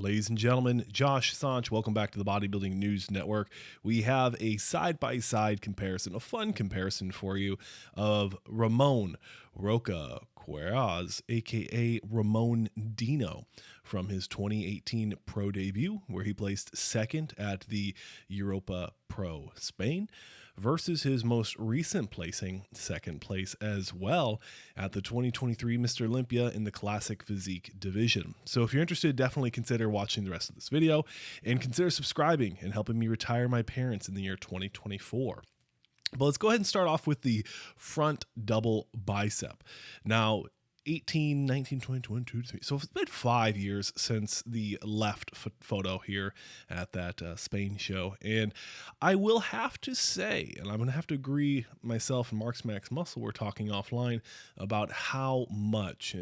Ladies and gentlemen, Josh Sanch, welcome back to the Bodybuilding News Network. We have a side-by-side comparison, a fun comparison for you of Ramon Roca Queiroz, aka Ramon Dino, from his 2018 pro debut, where he placed second at the Europa Pro Spain, versus his most recent placing, second place as well, at the 2023 Mr. Olympia in the Classic Physique division. So if you're interested, definitely consider watching the rest of this video and consider subscribing and helping me retire my parents in the year 2024. But let's go ahead and start off with the front double bicep. Now, 18, 19, 20, 22, 23. So it's been 5 years since the left photo here at that Spain show. And I will have to say, and I'm going to have to agree, myself and Mark's Max Muscle were talking offline about how much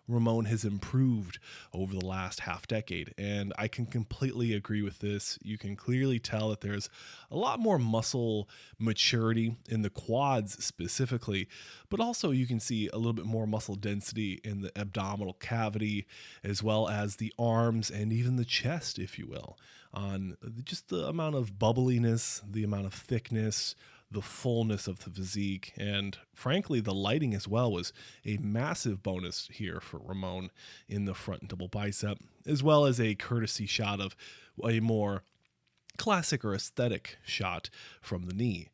Ramon has improved over the last half decade. And I can completely agree with this. You can clearly tell that there's a lot more muscle maturity in the quads specifically, but also you can see a little bit more muscle density in the abdominal cavity, as well as the arms and even the chest, if you will, on just the amount of bubbliness, the amount of thickness, the fullness of the physique, and frankly, the lighting as well was a massive bonus here for Ramon in the front double bicep, as well as a courtesy shot of a more classic or aesthetic shot from the knee.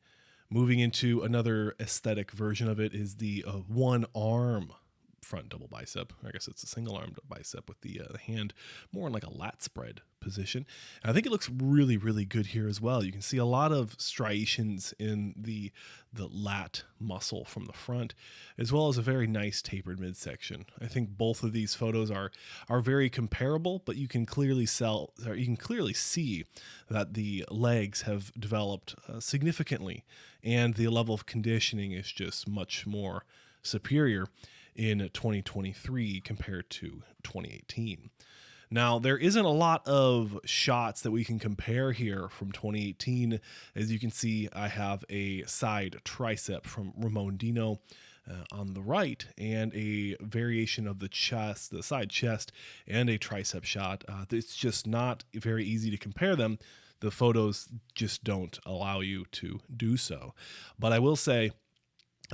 Moving into another aesthetic version of it is the one arm front double bicep. I guess it's a single armed bicep with the hand more in like a lat spread position. And I think it looks really, really good here as well. You can see a lot of striations in the lat muscle from the front, as well as a very nice tapered midsection. I think both of these photos are very comparable, but you can clearly see that the legs have developed significantly, and the level of conditioning is just much more superior in 2023 compared to 2018. Now, there isn't a lot of shots that we can compare here from 2018. As you can see, I have a side tricep from Ramon Dino on the right, and a variation of the chest, the side chest, and a tricep shot. It's just not very easy to compare them. The photos just don't allow you to do so. But I will say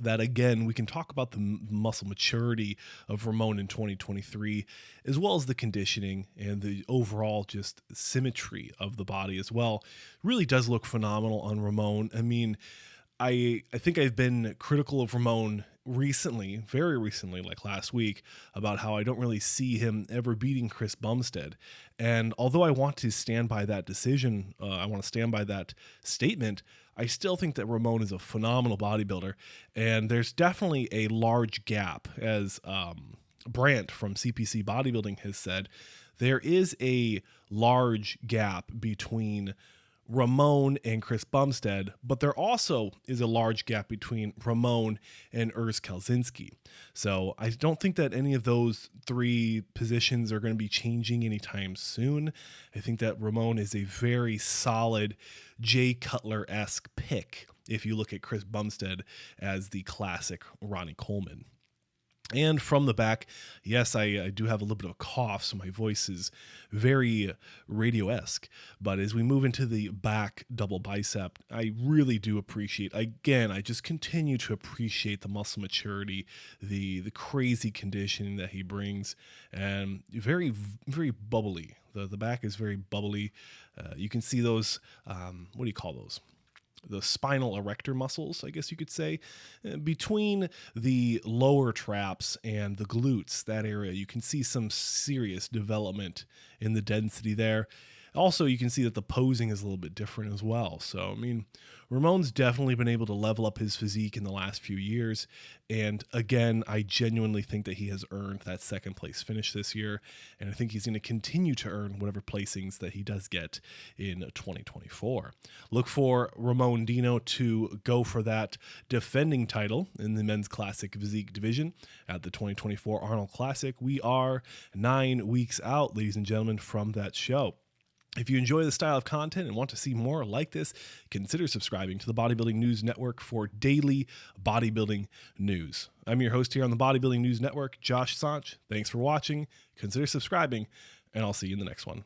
that, again, we can talk about the muscle maturity of Ramon in 2023, as well as the conditioning and the overall just symmetry of the body as well. It really does look phenomenal on Ramon. I mean, I think I've been critical of Ramon recently, very recently, like last week, about how I don't really see him ever beating Chris Bumstead. And although I want to stand by that decision, I want to stand by that statement, I still think that Ramon is a phenomenal bodybuilder, and there's definitely a large gap, as Brandt from CPC Bodybuilding has said. There is a large gap between Ramon and Chris Bumstead, but there also is a large gap between Ramon and Urs Kalsinski. So I don't think that any of those three positions are going to be changing anytime soon. I think that Ramon is a very solid Jay Cutler-esque pick if you look at Chris Bumstead as the classic Ronnie Coleman. And from the back, yes, I do have a little bit of a cough, so my voice is very radio-esque. But as we move into the back double bicep, I really do appreciate, again, I just continue to appreciate the muscle maturity, the crazy conditioning that he brings, and very, very bubbly. The back is very bubbly. You can see those, what do you call those? The spinal erector muscles, I guess you could say, between the lower traps and the glutes, that area, you can see some serious development in the density there. Also, you can see that the posing is a little bit different as well. So, I mean, Ramon's definitely been able to level up his physique in the last few years. And again, I genuinely think that he has earned that second place finish this year. And I think he's going to continue to earn whatever placings that he does get in 2024. Look for Ramon Dino to go for that defending title in the men's classic physique division at the 2024 Arnold Classic. We are 9 weeks out, ladies and gentlemen, from that show. If you enjoy this style of content and want to see more like this, consider subscribing to the Bodybuilding News Network for daily bodybuilding news. I'm your host here on the Bodybuilding News Network, Josh Sanch. Thanks for watching. Consider subscribing, and I'll see you in the next one.